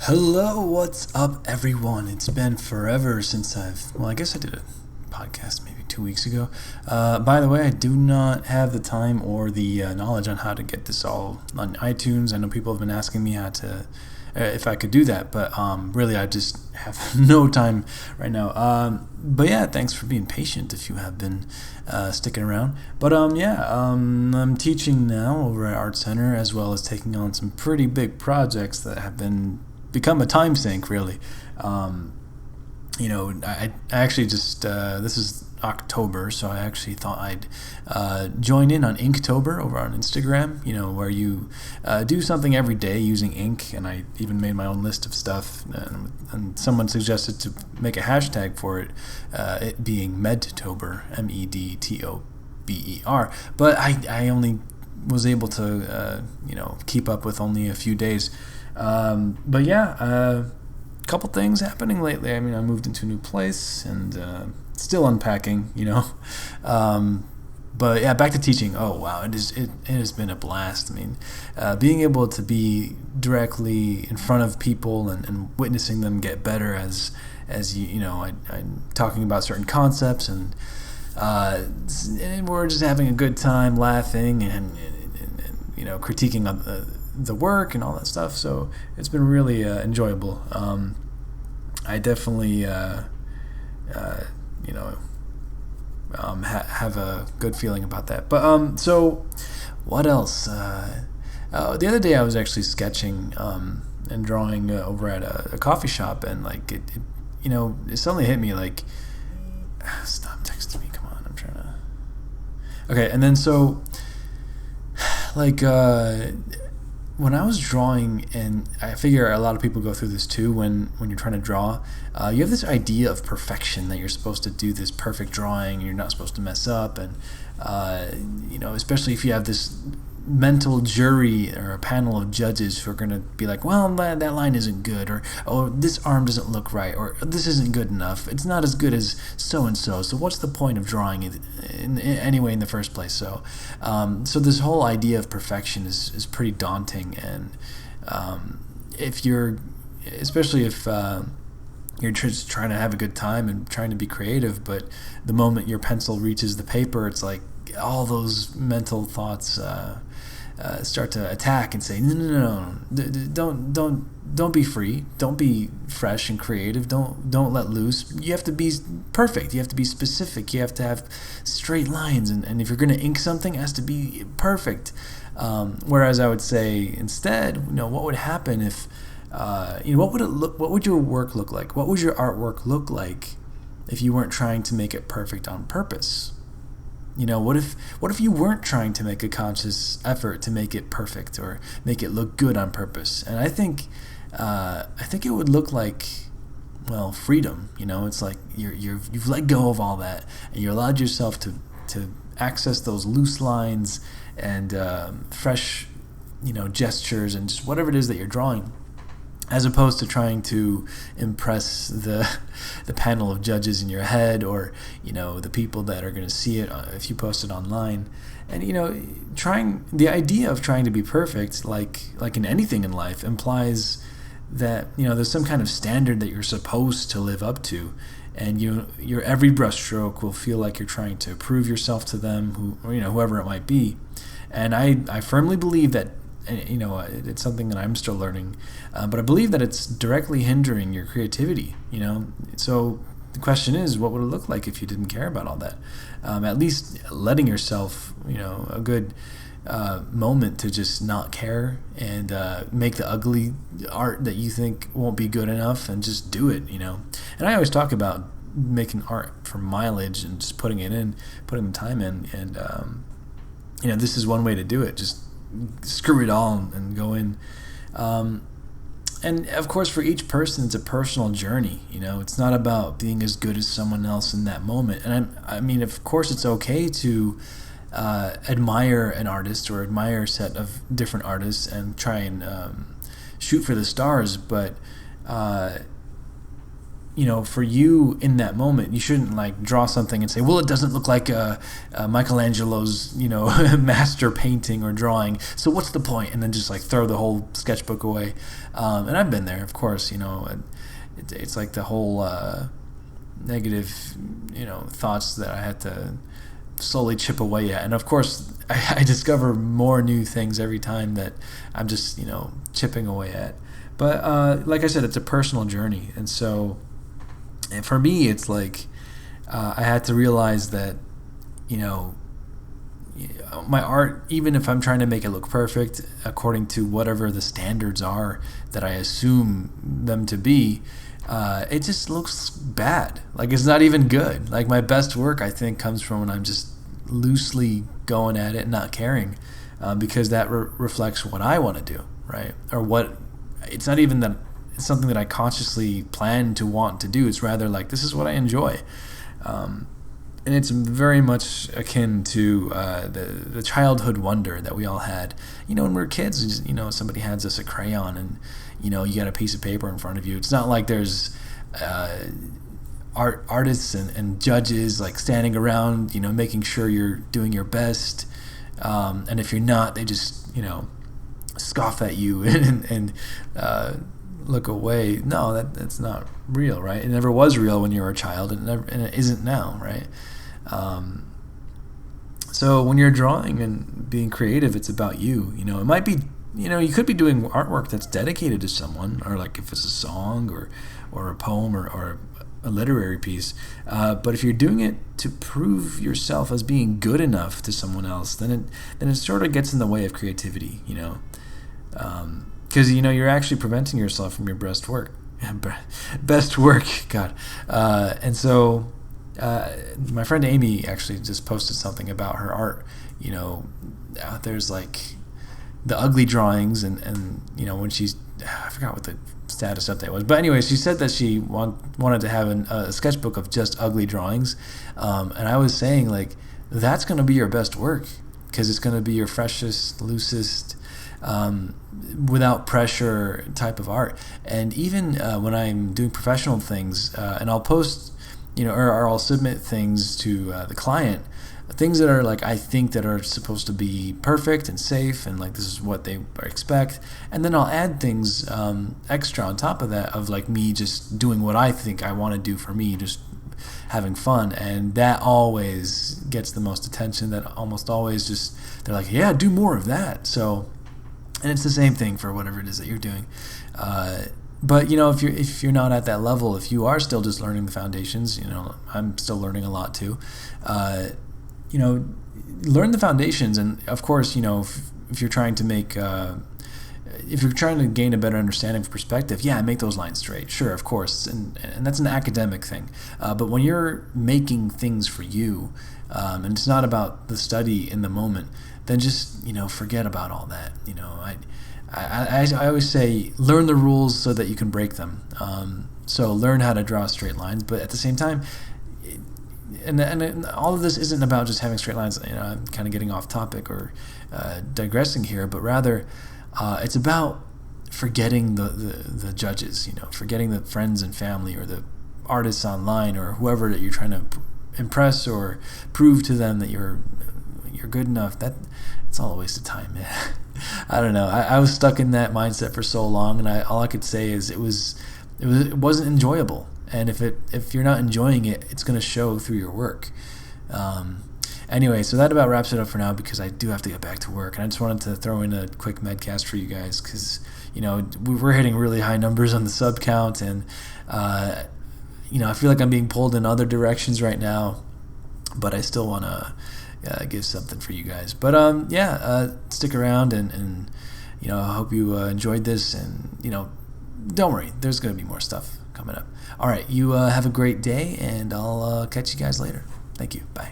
Hello, what's up, everyone? It's been forever since I guess I did a podcast maybe 2 weeks ago. By the way, I do not have the time or the knowledge on how to get this all on iTunes. I know people have been asking me if I could do that, but really I just have no time right now. But yeah, thanks for being patient if you have been sticking around. But I'm teaching now over at Art Center as well as taking on some pretty big projects that have become a time sink, really. I actually just this is October, so I actually thought I'd join in on Inktober over on Instagram. Where you do something every day using ink, and I even made my own list of stuff. And someone suggested to make a hashtag for it, it being MEDTober, MEDTOBER. But I only was able to keep up with only a few days. But yeah, a couple things happening lately. I mean, I moved into a new place and still unpacking, But yeah, back to teaching. Oh wow, it has been a blast. I mean, being able to be directly in front of people and witnessing them get better as I'm talking about certain concepts and we're just having a good time, laughing and critiquing on the work and all that stuff. So it's been really enjoyable. I definitely have a good feeling about that. But so what else? The other day I was actually sketching and drawing over at a coffee shop, and like it suddenly hit me like, stop texting me, come on, I'm trying to. Okay, and then so like when I was drawing, and I figure a lot of people go through this too when you're trying to draw, you have this idea of perfection, that you're supposed to do this perfect drawing and you're not supposed to mess up, and especially if you have this mental jury or a panel of judges who are going to be like, well, that line isn't good, or oh, this arm doesn't look right, or this isn't good enough, it's not as good as so and so what's the point of drawing it anyway in the first place? So this whole idea of perfection is pretty daunting, and if you're just trying to have a good time and trying to be creative, but the moment your pencil reaches the paper, it's like all those mental thoughts start to attack and say, no, don't be free, don't be fresh and creative, don't let loose. You have to be perfect, you have to be specific, you have to have straight lines, and if you're going to ink something, it has to be perfect. Whereas I would say instead, what would happen if what would your work look like? What would your artwork look like if you weren't trying to make it perfect on purpose? What if you weren't trying to make a conscious effort to make it perfect or make it look good on purpose? And I think it would look like, well, freedom. It's like you've let go of all that, and you allowed yourself to access those loose lines and fresh gestures and just whatever it is that you're drawing, as opposed to trying to impress the panel of judges in your head, or the people that are going to see it if you post it online. And the idea of trying to be perfect, like in anything in life, implies that there's some kind of standard that you're supposed to live up to, and your every brushstroke will feel like you're trying to prove yourself to them, whoever it might be. And I firmly believe that, it's something that I'm still learning, but I believe that it's directly hindering your creativity. So the question is, what would it look like if you didn't care about all that? At least letting yourself, a good moment to just not care and make the ugly art that you think won't be good enough, and just do it. And I always talk about making art for mileage and just putting the time in, and this is one way to do it. Just screw it all and go in. And of course, for each person, it's a personal journey. It's not about being as good as someone else in that moment. And I mean, of course, it's okay to admire an artist or admire a set of different artists and try and shoot for the stars. But for you in that moment, you shouldn't like draw something and say, well, it doesn't look like Michelangelo's, master painting or drawing, so what's the point? And then just like throw the whole sketchbook away. And I've been there, of course, and it's like the whole negative, thoughts that I had to slowly chip away at. And of course, I discover more new things every time that I'm just, chipping away at. But like I said, it's a personal journey. And so for me, it's like I had to realize that, my art, even if I'm trying to make it look perfect according to whatever the standards are that I assume them to be, it just looks bad. Like it's not even good. Like my best work, I think, comes from when I'm just loosely going at it, not caring, because that reflects what I want to do, right? Or what, it's not even that it's something that I consciously plan to want to do. It's rather like, this is what I enjoy. And it's very much akin to the childhood wonder that we all had. When we were kids, somebody hands us a crayon and, you got a piece of paper in front of you. It's not like there's artists and judges like standing around, making sure you're doing your best. And if you're not, they just, scoff at you and look away. No, that's not real, right? It never was real when you were a child, and it isn't now, right? So when you're drawing and being creative, it's about you. It might be, you could be doing artwork that's dedicated to someone, or like if it's a song or a poem or a literary piece. But if you're doing it to prove yourself as being good enough to someone else, then it sort of gets in the way of creativity, because you're actually preventing yourself from your best work. God. And so my friend Amy actually just posted something about her art. There's like the ugly drawings and when she's, I forgot what the status update was, but anyway, she said that she wanted to have a sketchbook of just ugly drawings, and I was saying, like, that's going to be your best work, because it's going to be your freshest, loosest, without pressure type of art. And even when I'm doing professional things, and I'll post, or I'll submit things to the client, things that are like, I think that are supposed to be perfect and safe, and like this is what they expect, and then I'll add things extra on top of that, of like me just doing what I think I want to do for me, just having fun. And that always gets the most attention. That almost always just, they're like, yeah, do more of that. So, and it's the same thing for whatever it is that you're doing. But if you're not at that level, if you are still just learning the foundations, I'm still learning a lot too. Learn the foundations, and of course, if you're trying to make, if you're trying to gain a better understanding of perspective, make those lines straight. Sure, of course, and that's an academic thing. But when you're making things for you, and it's not about the study in the moment, then just forget about all that. I always say, learn the rules so that you can break them. So learn how to draw straight lines, but at the same time, and all of this isn't about just having straight lines. I'm kind of getting off topic or digressing here, but rather it's about forgetting the judges, forgetting the friends and family or the artists online or whoever that you're trying to impress or prove to them that you're good enough. It's all a waste of time, man. I don't know. I was stuck in that mindset for so long, and all I could say is it wasn't enjoyable. And if you're not enjoying it, it's going to show through your work. Anyway, so that about wraps it up for now, because I do have to get back to work. And I just wanted to throw in a quick MEDCAST for you guys, because we're hitting really high numbers on the sub count, and I feel like I'm being pulled in other directions right now, but I still want to give something for you guys. But stick around, and I hope you enjoyed this, and don't worry, there's going to be more stuff coming up. All right, you have a great day, and I'll catch you guys later. Thank you. Bye.